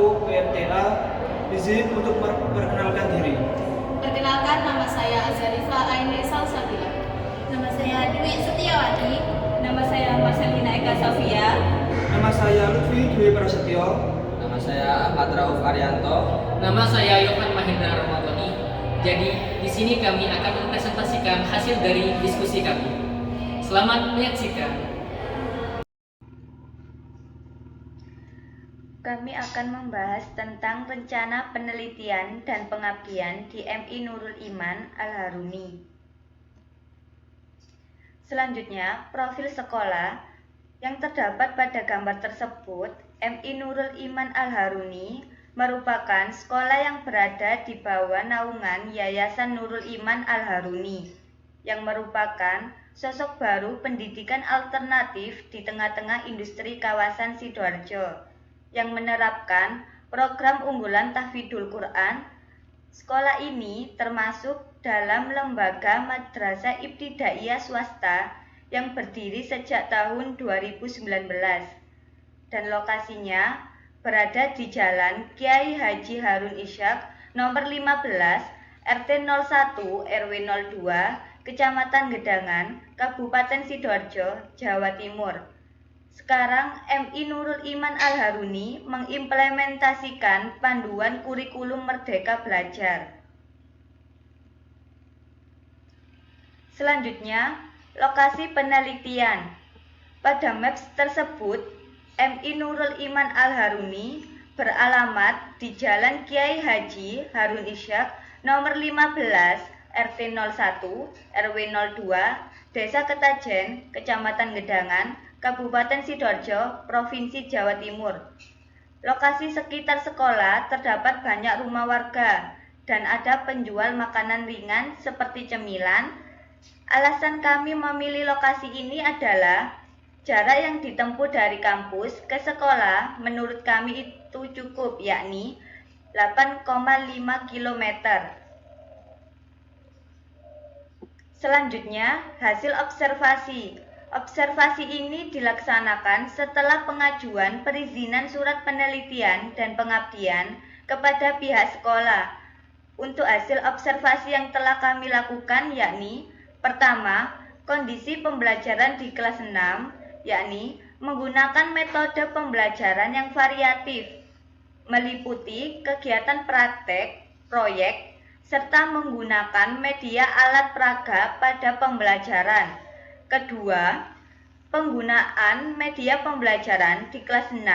selaku PMTA izin untuk memperkenalkan diri. Perkenalkan, nama saya Azarifa Aine Salsabila. Nama saya Dwi Setiawati. Nama saya Marcelina Eka Safia. Nama saya Lutfi Dwi Prasetyo. Nama saya Ahmad Rauf Arianto. Nama saya Yohan Mahendra Ramadhani. Jadi, di sini kami akan mempresentasikan hasil dari diskusi kami. Selamat menyaksikan. Kami akan membahas tentang rencana penelitian dan pengabdian di MI Nurul Iman Al-Haruni. Selanjutnya, profil sekolah yang terdapat pada gambar tersebut. MI Nurul Iman Al-Haruni merupakan sekolah yang berada di bawah naungan Yayasan Nurul Iman Al-Haruni, yang merupakan sosok baru pendidikan alternatif di tengah-tengah industri kawasan Sidoarjo, yang menerapkan program unggulan tahfidzul Quran. Sekolah ini termasuk dalam lembaga madrasah ibtidaiyah swasta yang berdiri sejak tahun 2019 dan lokasinya berada di Jalan Kiai Haji Harun Ishak nomor 15 RT 01 RW 02 Kecamatan Gedangan, Kabupaten Sidoarjo, Jawa Timur. Sekarang MI Nurul Iman Al-Haruni mengimplementasikan panduan kurikulum Merdeka Belajar. Selanjutnya, lokasi penelitian. Pada maps tersebut, MI Nurul Iman Al-Haruni beralamat di Jalan Kiai Haji Harun Ishak nomor 15 RT 01 RW 02 Desa Ketajen, Kecamatan Gedangan, Kabupaten Sidoarjo, Provinsi Jawa Timur. Lokasi sekitar sekolah terdapat banyak rumah warga dan ada penjual makanan ringan seperti cemilan. Alasan kami memilih lokasi ini adalah jarak yang ditempuh dari kampus ke sekolah menurut kami itu cukup, yakni 8,5 km. Selanjutnya, hasil observasi. Observasi ini dilaksanakan setelah pengajuan perizinan surat penelitian dan pengabdian kepada pihak sekolah. Untuk hasil observasi yang telah kami lakukan yakni: pertama, kondisi pembelajaran di kelas 6, yakni menggunakan metode pembelajaran yang variatif, meliputi kegiatan praktek, proyek, serta menggunakan media alat peraga pada pembelajaran. Kedua, penggunaan media pembelajaran di kelas 6,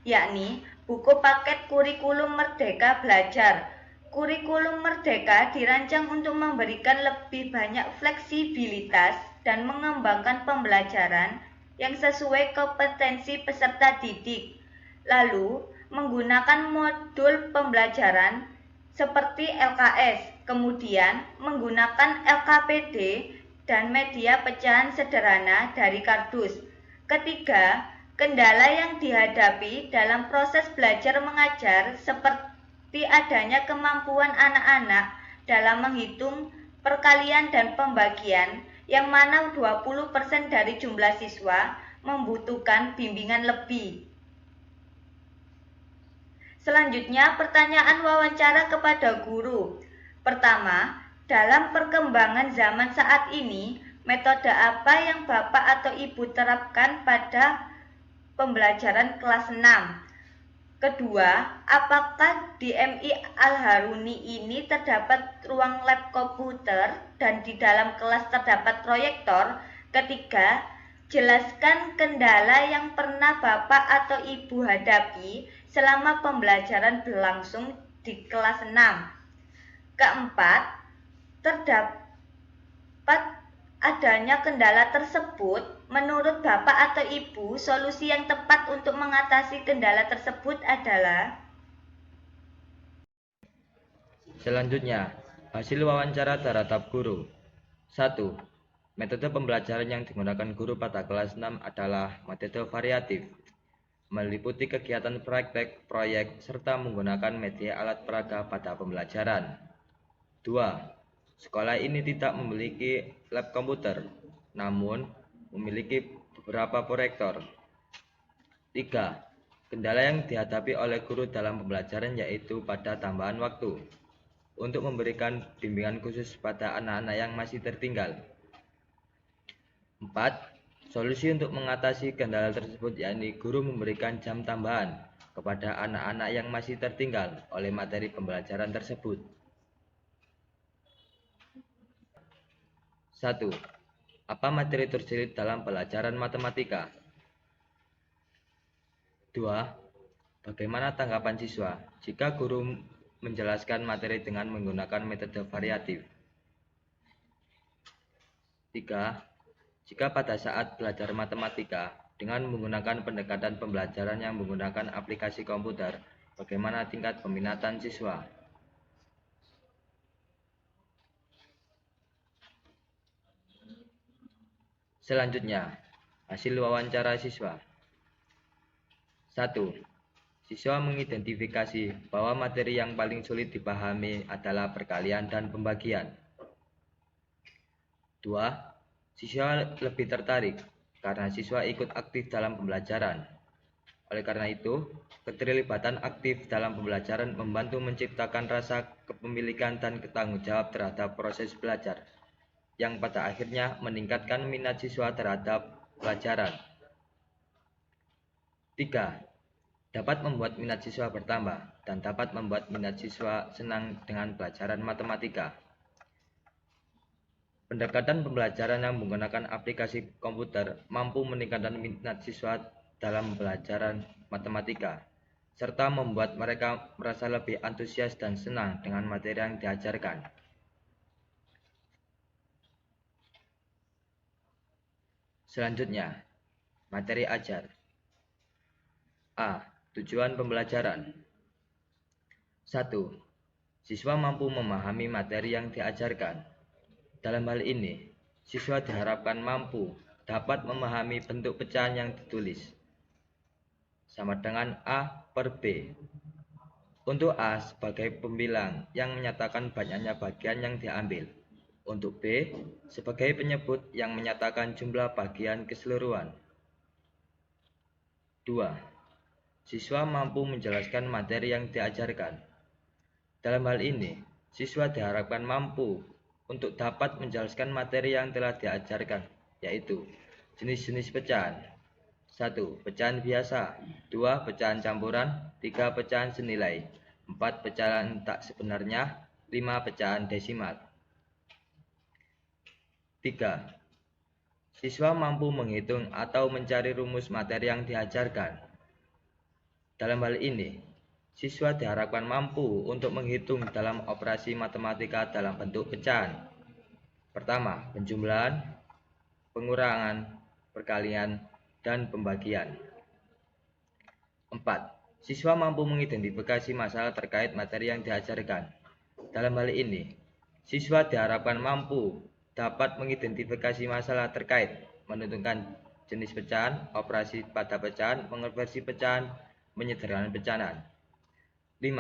yakni buku paket kurikulum Merdeka Belajar. Kurikulum Merdeka dirancang untuk memberikan lebih banyak fleksibilitas dan mengembangkan pembelajaran yang sesuai kompetensi peserta didik. Lalu, menggunakan modul pembelajaran seperti LKS, kemudian menggunakan LKPD dan media pecahan sederhana dari kardus. Ketiga, kendala yang dihadapi dalam proses belajar mengajar seperti adanya kemampuan anak-anak dalam menghitung perkalian dan pembagian, yang mana 20% dari jumlah siswa membutuhkan bimbingan lebih. Selanjutnya, pertanyaan wawancara kepada guru. Pertama, dalam perkembangan zaman saat ini, metode apa yang Bapak atau Ibu terapkan pada pembelajaran kelas 6? Kedua, apakah di MI Al-Haruni ini terdapat ruang lab komputer dan di dalam kelas terdapat proyektor? Ketiga, jelaskan kendala yang pernah Bapak atau Ibu hadapi selama pembelajaran berlangsung di kelas 6. Keempat, terdapat adanya kendala tersebut, menurut Bapak atau Ibu, solusi yang tepat untuk mengatasi kendala tersebut adalah? Selanjutnya, hasil wawancara terhadap guru. 1. Metode pembelajaran yang digunakan guru pada kelas 6 adalah metode variatif, meliputi kegiatan praktek, proyek, serta menggunakan media alat peraga pada pembelajaran. 2. Sekolah ini tidak memiliki lab komputer, namun memiliki beberapa proyektor. 3. Kendala yang dihadapi oleh guru dalam pembelajaran yaitu pada tambahan waktu untuk memberikan bimbingan khusus pada anak-anak yang masih tertinggal. 4. Solusi untuk mengatasi kendala tersebut yakni guru memberikan jam tambahan kepada anak-anak yang masih tertinggal oleh materi pembelajaran tersebut. 1. Apa materi tersulit dalam pelajaran matematika? 2. Bagaimana tanggapan siswa jika guru menjelaskan materi dengan menggunakan metode variatif? 3. Jika pada saat belajar matematika dengan menggunakan pendekatan pembelajaran yang menggunakan aplikasi komputer, bagaimana tingkat peminatan siswa? Selanjutnya, hasil wawancara siswa. 1. Siswa mengidentifikasi bahwa materi yang paling sulit dipahami adalah perkalian dan pembagian. 2. Siswa lebih tertarik karena siswa ikut aktif dalam pembelajaran. Oleh karena itu, keterlibatan aktif dalam pembelajaran membantu menciptakan rasa kepemilikan dan bertanggung jawab terhadap proses belajar, yang pada akhirnya meningkatkan minat siswa terhadap pelajaran. 3. Dapat membuat minat siswa bertambah dan dapat membuat minat siswa senang dengan pelajaran matematika. Pendekatan pembelajaran yang menggunakan aplikasi komputer mampu meningkatkan minat siswa dalam pelajaran matematika, serta membuat mereka merasa lebih antusias dan senang dengan materi yang diajarkan. Selanjutnya, materi ajar. A. Tujuan pembelajaran. 1. Siswa mampu memahami materi yang diajarkan. Dalam hal ini, siswa diharapkan mampu dapat memahami bentuk pecahan yang ditulis, sama dengan A per B. Untuk A sebagai pembilang yang menyatakan banyaknya bagian yang diambil. Untuk B sebagai penyebut yang menyatakan jumlah bagian keseluruhan. 2. Siswa mampu menjelaskan materi yang diajarkan. Dalam hal ini, siswa diharapkan mampu untuk dapat menjelaskan materi yang telah diajarkan, yaitu jenis-jenis pecahan. 1. Pecahan biasa. 2. Pecahan campuran. 3. Pecahan senilai. 4. Pecahan tak sebenarnya. 5. Pecahan desimal. 3. Siswa mampu menghitung atau mencari rumus materi yang diajarkan. Dalam hal ini, siswa diharapkan mampu untuk menghitung dalam operasi matematika dalam bentuk pecahan. Pertama, penjumlahan, pengurangan, perkalian, dan pembagian. 4. Siswa mampu mengidentifikasi masalah terkait materi yang diajarkan. Dalam hal ini, siswa diharapkan mampu dapat mengidentifikasi masalah terkait menentukan jenis pecahan, operasi pada pecahan, mengonversi pecahan, menyederhanakan pecahan. 5.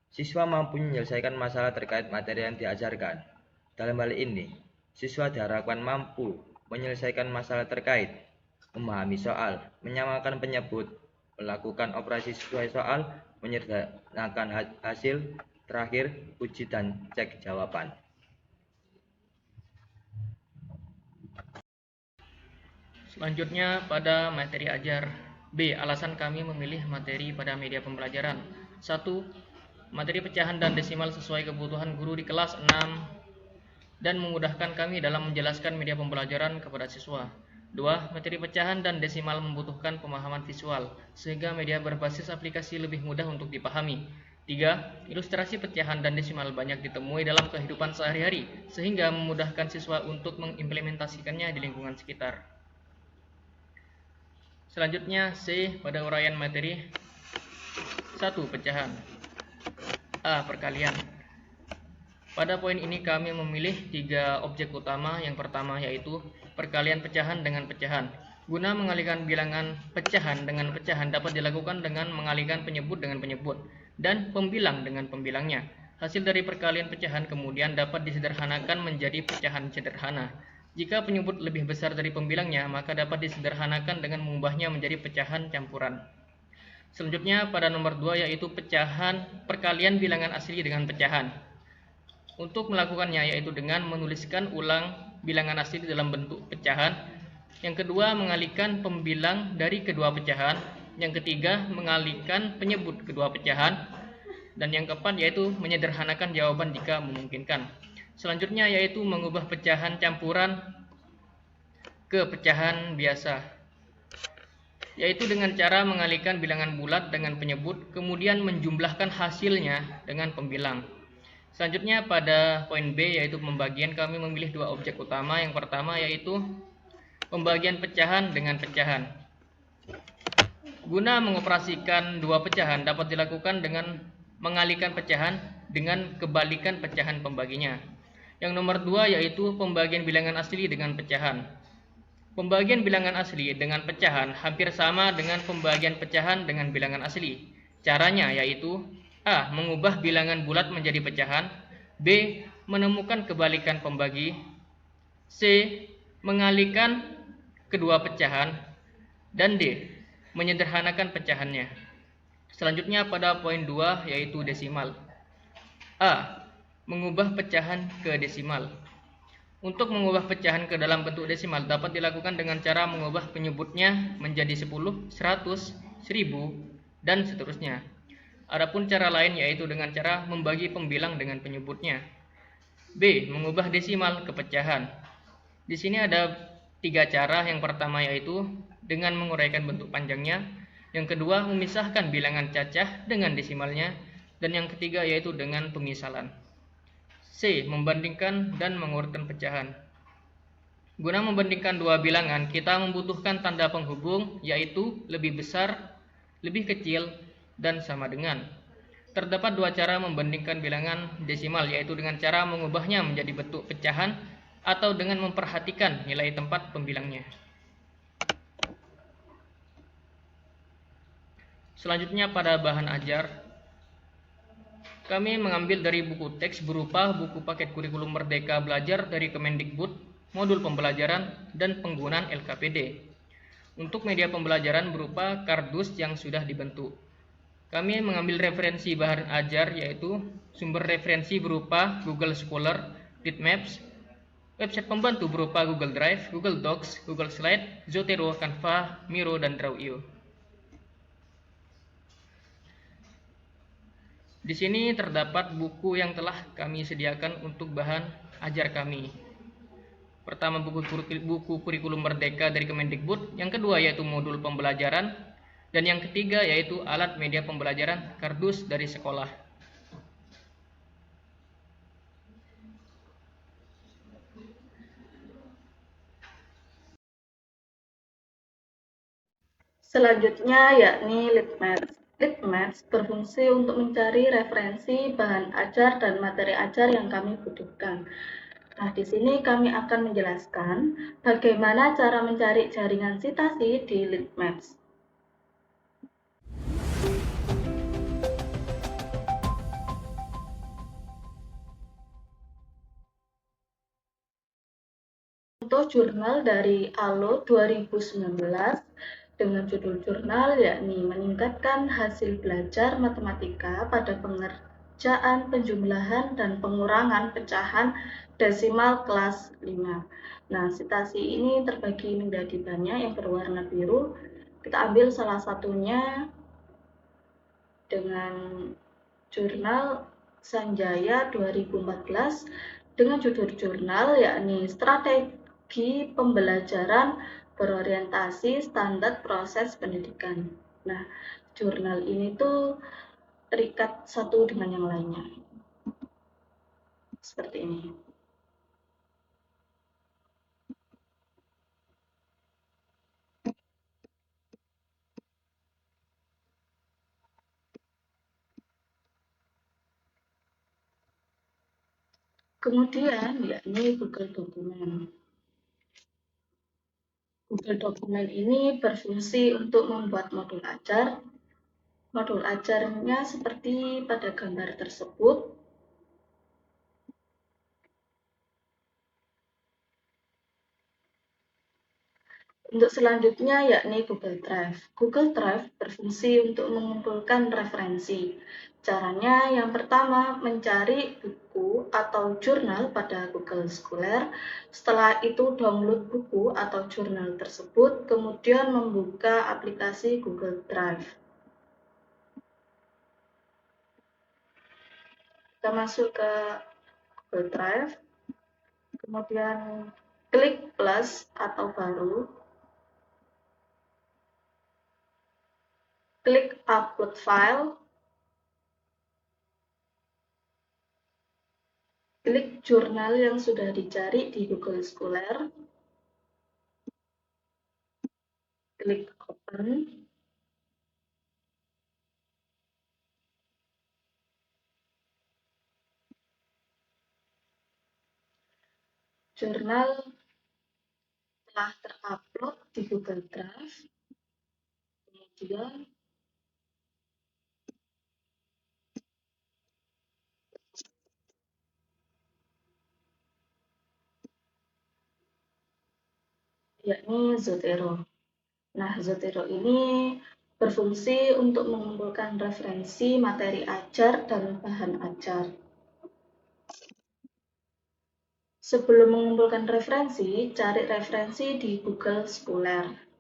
Siswa mampu menyelesaikan masalah terkait materi yang diajarkan. Dalam hal ini, siswa diharapkan mampu menyelesaikan masalah terkait memahami soal, menyamakan penyebut, melakukan operasi sesuai soal, menyederhanakan hasil, terakhir uji dan cek jawaban. Selanjutnya pada materi ajar. B. Alasan kami memilih materi pada media pembelajaran. 1. Materi pecahan dan desimal sesuai kebutuhan guru di kelas 6 dan memudahkan kami dalam menjelaskan media pembelajaran kepada siswa. 2. Materi pecahan dan desimal membutuhkan pemahaman visual, sehingga media berbasis aplikasi lebih mudah untuk dipahami. 3. Ilustrasi pecahan dan desimal banyak ditemui dalam kehidupan sehari-hari, sehingga memudahkan siswa untuk mengimplementasikannya di lingkungan sekitar. Selanjutnya C. Pada uraian materi. 1. Pecahan. A. Perkalian. Pada poin ini kami memilih 3 objek utama. Yang pertama yaitu perkalian pecahan dengan pecahan. Guna mengalihkan bilangan pecahan dengan pecahan dapat dilakukan dengan mengalihkan penyebut dengan penyebut dan pembilang dengan pembilangnya. Hasil dari perkalian pecahan kemudian dapat disederhanakan menjadi pecahan sederhana. Jika penyebut lebih besar dari pembilangnya, maka dapat disederhanakan dengan mengubahnya menjadi pecahan campuran. Selanjutnya pada nomor 2 yaitu pecahan perkalian bilangan asli dengan pecahan. Untuk melakukannya yaitu dengan menuliskan ulang bilangan asli dalam bentuk pecahan. Yang kedua, mengalihkan pembilang dari kedua pecahan. Yang ketiga, mengalihkan penyebut kedua pecahan. Dan yang keempat yaitu menyederhanakan jawaban jika memungkinkan. Selanjutnya yaitu mengubah pecahan campuran ke pecahan biasa, yaitu dengan cara mengalihkan bilangan bulat dengan penyebut, kemudian menjumlahkan hasilnya dengan pembilang. Selanjutnya pada poin B yaitu pembagian, kami memilih dua objek utama. Yang pertama yaitu pembagian pecahan dengan pecahan. Guna mengoperasikan dua pecahan dapat dilakukan dengan mengalihkan pecahan dengan kebalikan pecahan pembaginya. Yang nomor 2 yaitu pembagian bilangan asli dengan pecahan. Pembagian bilangan asli dengan pecahan hampir sama dengan pembagian pecahan dengan bilangan asli. Caranya yaitu A. Mengubah bilangan bulat menjadi pecahan. B. Menemukan kebalikan pembagi. C. Mengalihkan kedua pecahan. Dan D. Menyederhanakan pecahannya. Selanjutnya pada poin 2 yaitu desimal. A. Mengubah pecahan ke desimal. Untuk mengubah pecahan ke dalam bentuk desimal dapat dilakukan dengan cara mengubah penyebutnya menjadi 10, 100, 1000, dan seterusnya. Adapun cara lain yaitu dengan cara membagi pembilang dengan penyebutnya. B. Mengubah desimal ke pecahan. Di sini ada 3 cara. Yang pertama yaitu dengan menguraikan bentuk panjangnya. Yang kedua, memisahkan bilangan cacah dengan desimalnya. Dan yang ketiga yaitu dengan pemisalan. C. Membandingkan dan mengurutkan pecahan. Guna membandingkan dua bilangan, kita membutuhkan tanda penghubung yaitu lebih besar, lebih kecil, dan sama dengan. Terdapat dua cara membandingkan bilangan desimal, yaitu dengan cara mengubahnya menjadi bentuk pecahan atau dengan memperhatikan nilai tempat pembilangnya. Selanjutnya pada bahan ajar, kami mengambil dari buku teks berupa buku paket kurikulum Merdeka Belajar dari Kemendikbud, modul pembelajaran, dan penggunaan LKPD. Untuk media pembelajaran berupa kardus yang sudah dibentuk. Kami mengambil referensi bahan ajar yaitu sumber referensi berupa Google Scholar, Readmaps, website pembantu berupa Google Drive, Google Docs, Google Slide, Zotero, Canva, Miro, dan Draw.io. Di sini terdapat buku yang telah kami sediakan untuk bahan ajar kami. Pertama, buku kurikulum Merdeka dari Kemendikbud. Yang kedua yaitu modul pembelajaran. Dan yang ketiga yaitu alat media pembelajaran kardus dari sekolah. Selanjutnya yakni Litmaps. Litmaps berfungsi untuk mencari referensi bahan ajar dan materi ajar yang kami butuhkan. Nah, di sini kami akan menjelaskan bagaimana cara mencari jaringan citasi di Litmaps. Contoh jurnal dari ALO 2019 dengan judul jurnal yakni meningkatkan hasil belajar matematika pada pengerjaan penjumlahan dan pengurangan pecahan desimal kelas 5. Nah, citasi ini terbagi menjadi banyak yang berwarna biru. Kita ambil salah satunya dengan jurnal Sanjaya 2014 dengan judul jurnal yakni Strategi Pembelajaran Berorientasi Standar Proses Pendidikan. Nah, jurnal ini tuh terikat satu dengan yang lainnya. Seperti ini. Kemudian yakni Google Dokumen. Google Dokumen ini berfungsi untuk membuat modul ajar. Modul ajarnya seperti pada gambar tersebut. Untuk selanjutnya yakni Google Drive. Google Drive berfungsi untuk mengumpulkan referensi. Caranya yang pertama mencari buku atau jurnal pada Google Scholar. Setelah itu download buku atau jurnal tersebut, kemudian membuka aplikasi Google Drive. Kita masuk ke Google Drive, kemudian klik plus atau baru, klik upload file, klik jurnal yang sudah dicari di Google Scholar, klik open, jurnal telah terupload di Google Drive, kemudian yakni Zotero. Nah, Zotero ini berfungsi untuk mengumpulkan referensi materi ajar dan bahan ajar. Sebelum mengumpulkan referensi, cari referensi di Google Scholar.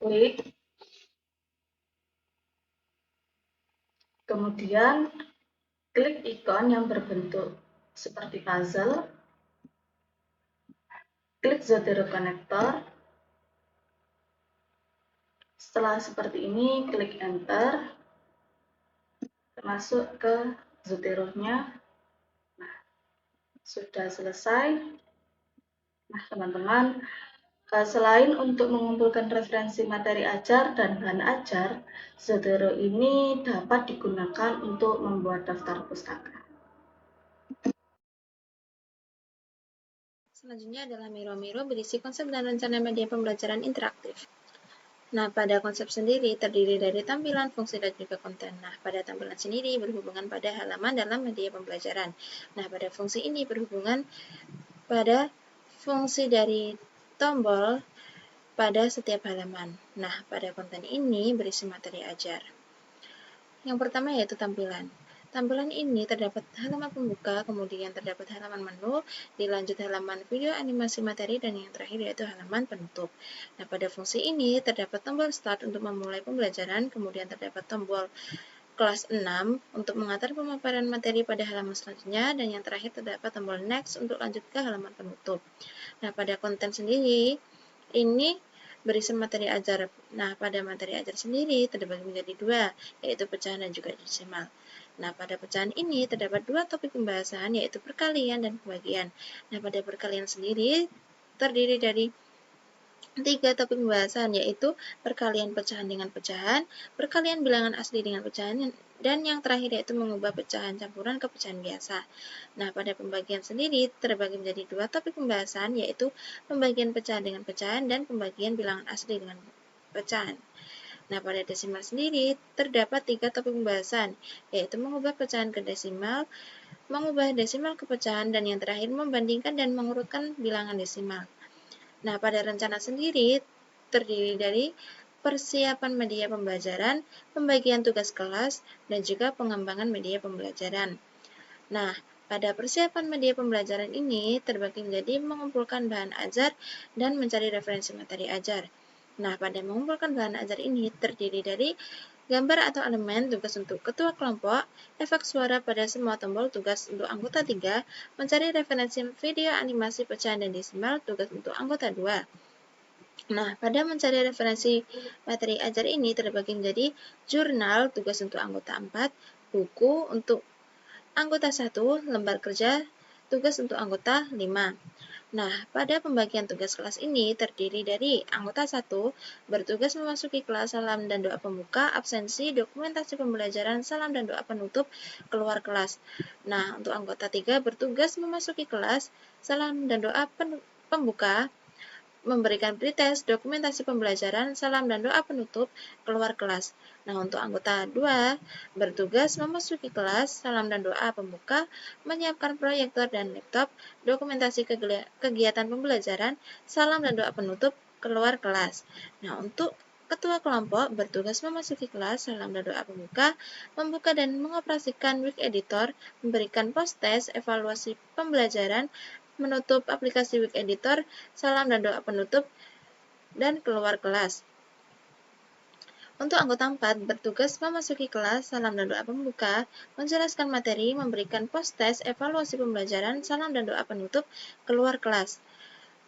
Klik, kemudian klik ikon yang berbentuk seperti puzzle, klik Zotero Connector. Setelah seperti ini, klik enter, masuk ke Zotero-nya. Nah, sudah selesai. Nah, teman-teman, selain untuk mengumpulkan referensi materi ajar dan bahan ajar, Zotero ini dapat digunakan untuk membuat daftar pustaka. Selanjutnya adalah Miro-Miro berisi konsep dan rencana media pembelajaran interaktif. Nah, pada konsep sendiri terdiri dari tampilan, fungsi, dan juga konten. Nah, pada tampilan sendiri berhubungan pada halaman dalam media pembelajaran. Nah, pada fungsi ini berhubungan pada fungsi dari tombol pada setiap halaman. Nah, pada konten ini berisi materi ajar. Yang pertama yaitu tampilan. Tampilan ini terdapat halaman pembuka, kemudian terdapat halaman menu, dilanjut halaman video animasi materi, dan yang terakhir yaitu halaman penutup. Nah, pada fungsi ini terdapat tombol start untuk memulai pembelajaran, kemudian terdapat tombol kelas 6 untuk mengatur pemaparan materi pada halaman selanjutnya, dan yang terakhir terdapat tombol next untuk lanjut ke halaman penutup. Nah, pada konten sendiri, ini berisi materi ajar. Nah, pada materi ajar sendiri terbagi menjadi dua, yaitu pecahan dan juga desimal. Nah, pada pecahan ini terdapat dua topik pembahasan, yaitu perkalian dan pembagian. Nah, pada perkalian sendiri terdiri dari tiga topik pembahasan, yaitu perkalian pecahan dengan pecahan, perkalian bilangan asli dengan pecahan, dan yang terakhir yaitu mengubah pecahan campuran ke pecahan biasa. Nah, pada pembagian sendiri terbagi menjadi dua topik pembahasan, yaitu pembagian pecahan dengan pecahan dan pembagian bilangan asli dengan pecahan. Nah, pada desimal sendiri terdapat tiga topik pembahasan, yaitu mengubah pecahan ke desimal, mengubah desimal ke pecahan, dan yang terakhir membandingkan dan mengurutkan bilangan desimal. Nah, pada rencana sendiri terdiri dari persiapan media pembelajaran, pembagian tugas kelas, dan juga pengembangan media pembelajaran. Nah, pada persiapan media pembelajaran ini terbagi menjadi mengumpulkan bahan ajar dan mencari referensi materi ajar. Nah, pada mengumpulkan bahan ajar ini terdiri dari gambar atau elemen, tugas untuk ketua kelompok, efek suara pada semua tombol, tugas untuk anggota 3, mencari referensi video animasi pecahan dan desimal, tugas untuk anggota 2. Nah, pada mencari referensi materi ajar ini terbagi menjadi jurnal, tugas untuk anggota 4, buku untuk anggota 1, lembar kerja tugas untuk anggota 5. Nah, pada pembagian tugas kelas ini terdiri dari anggota 1 bertugas memasuki kelas, salam dan doa pembuka, absensi, dokumentasi pembelajaran, salam dan doa penutup, keluar kelas. Nah, untuk anggota 3 bertugas memasuki kelas, salam dan doa pembuka, memberikan pretest, dokumentasi pembelajaran, salam dan doa penutup, keluar kelas. Nah, untuk anggota 2, bertugas memasuki kelas, salam dan doa pembuka, menyiapkan proyektor dan laptop, dokumentasi kegiatan pembelajaran, salam dan doa penutup, keluar kelas. Nah, untuk ketua kelompok bertugas memasuki kelas, salam dan doa pembuka, membuka dan mengoperasikan Wik Editor, memberikan post-test, evaluasi pembelajaran, menutup aplikasi Wik Editor, salam dan doa penutup, dan keluar kelas. Untuk anggota 4, bertugas memasuki kelas, salam dan doa pembuka, menjelaskan materi, memberikan post-test, evaluasi pembelajaran, salam dan doa penutup, keluar kelas.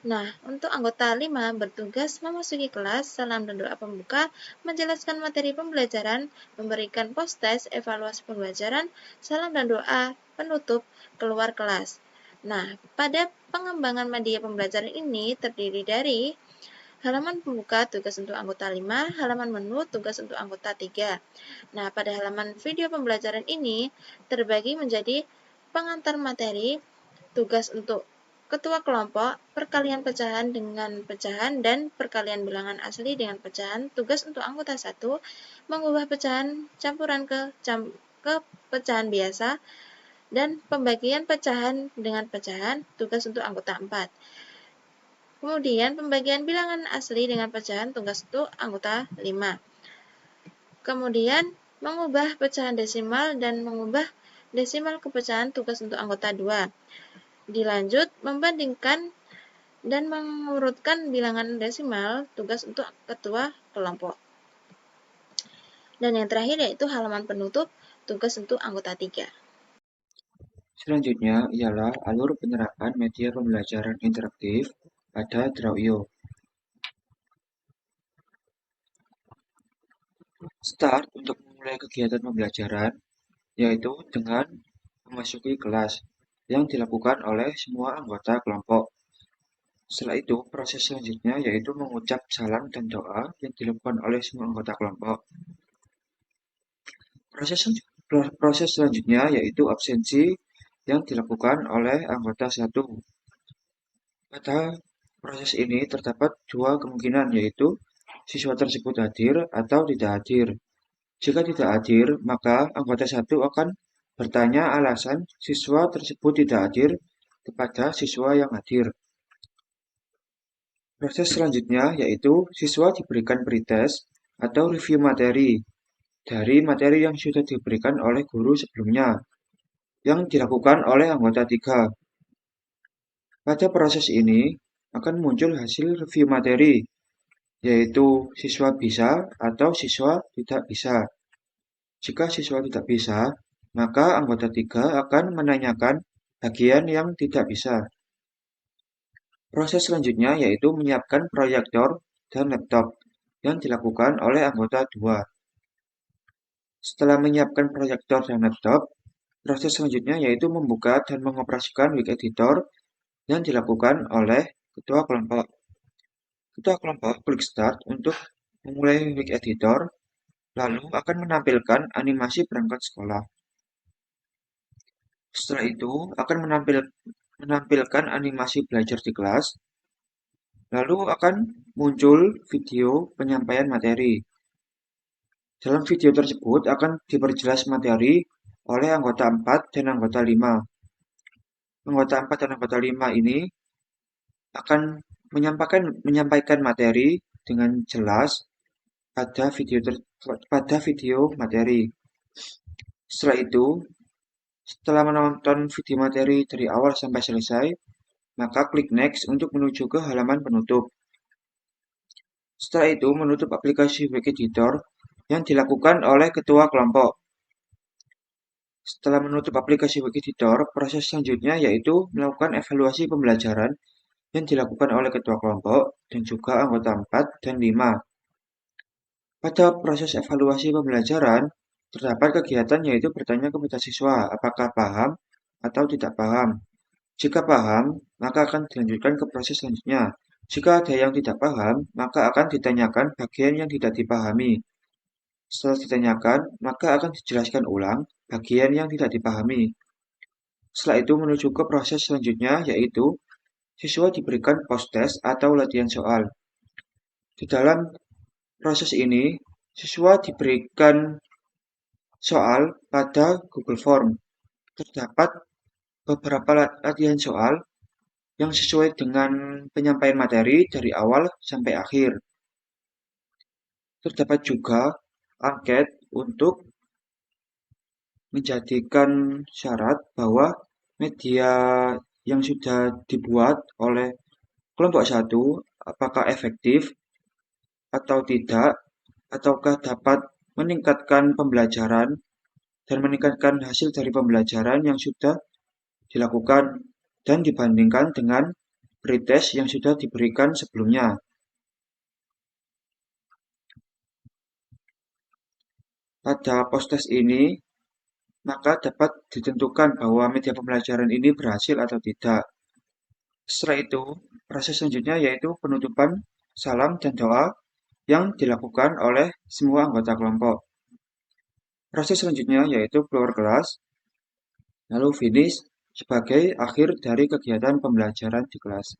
Nah, untuk anggota 5, bertugas memasuki kelas, salam dan doa pembuka, menjelaskan materi pembelajaran, memberikan post-test, evaluasi pembelajaran, salam dan doa penutup, keluar kelas. Nah, pada pengembangan media pembelajaran ini terdiri dari halaman pembuka tugas untuk anggota 5, halaman menu tugas untuk anggota 3. Nah, pada halaman video pembelajaran ini terbagi menjadi pengantar materi, tugas untuk ketua kelompok, perkalian pecahan dengan pecahan, dan perkalian bilangan asli dengan pecahan, tugas untuk anggota 1, mengubah pecahan campuran ke pecahan biasa, dan pembagian pecahan dengan pecahan, tugas untuk anggota 4. Kemudian pembagian bilangan asli dengan pecahan, tugas untuk anggota 5. Kemudian mengubah pecahan desimal dan mengubah desimal ke pecahan, tugas untuk anggota 2. Dilanjut membandingkan dan mengurutkan bilangan desimal, tugas untuk ketua kelompok. Dan yang terakhir yaitu halaman penutup, tugas untuk anggota 3. Selanjutnya ialah alur penerapan media pembelajaran interaktif pada Drawio. Start untuk memulai kegiatan pembelajaran, yaitu dengan memasuki kelas yang dilakukan oleh semua anggota kelompok. Setelah itu, proses selanjutnya yaitu mengucap salam dan doa yang dilakukan oleh semua anggota kelompok. Proses selanjutnya yaitu absensi yang dilakukan oleh anggota 1. Pada proses ini terdapat dua kemungkinan, yaitu siswa tersebut hadir atau tidak hadir. Jika tidak hadir, maka anggota 1 akan bertanya alasan siswa tersebut tidak hadir kepada siswa yang hadir. Proses selanjutnya yaitu siswa diberikan pretest atau review materi dari materi yang sudah diberikan oleh guru sebelumnya, yang dilakukan oleh anggota 3. Pada proses ini akan muncul hasil review materi, yaitu siswa bisa atau siswa tidak bisa. Jika siswa tidak bisa, maka anggota 3 akan menanyakan bagian yang tidak bisa. Proses selanjutnya yaitu menyiapkan proyektor dan laptop yang dilakukan oleh anggota 2. Setelah menyiapkan proyektor dan laptop, proses selanjutnya yaitu membuka dan mengoperasikan Wik Editor yang dilakukan oleh ketua kelompok. Ketua kelompok klik start untuk memulai Wik Editor, lalu akan menampilkan animasi berangkat sekolah. Setelah itu akan menampilkan animasi belajar di kelas, lalu akan muncul video penyampaian materi. Dalam video tersebut akan diperjelas materi oleh anggota 4 dan anggota 5. Anggota 4 dan anggota 5 ini akan menyampaikan materi dengan jelas pada video materi. Setelah itu, setelah menonton video materi dari awal sampai selesai, maka klik next untuk menuju ke halaman penutup. Setelah itu, menutup aplikasi Wik Editor yang dilakukan oleh ketua kelompok. Setelah menutup aplikasi Wik Editor, proses selanjutnya yaitu melakukan evaluasi pembelajaran yang dilakukan oleh ketua kelompok dan juga anggota 4 dan 5. Pada proses evaluasi pembelajaran, terdapat kegiatan yaitu bertanya kepada siswa apakah paham atau tidak paham. Jika paham, maka akan dilanjutkan ke proses selanjutnya. Jika ada yang tidak paham, maka akan ditanyakan bagian yang tidak dipahami. Setelah ditanyakan, maka akan dijelaskan ulang bagian yang tidak dipahami. Setelah itu menuju ke proses selanjutnya, yaitu siswa diberikan post-test atau latihan soal. Di dalam proses ini, siswa diberikan soal pada Google Form. Terdapat beberapa latihan soal yang sesuai dengan penyampaian materi dari awal sampai akhir. Terdapat juga angket untuk menjadikan syarat bahwa media yang sudah dibuat oleh kelompok 1 apakah efektif atau tidak, ataukah dapat meningkatkan pembelajaran dan meningkatkan hasil dari pembelajaran yang sudah dilakukan dan dibandingkan dengan pretest yang sudah diberikan sebelumnya. Pada post-test ini, maka dapat ditentukan bahwa media pembelajaran ini berhasil atau tidak. Setelah itu, proses selanjutnya yaitu penutupan salam dan doa yang dilakukan oleh semua anggota kelompok. Proses selanjutnya yaitu keluar kelas, lalu finish sebagai akhir dari kegiatan pembelajaran di kelas.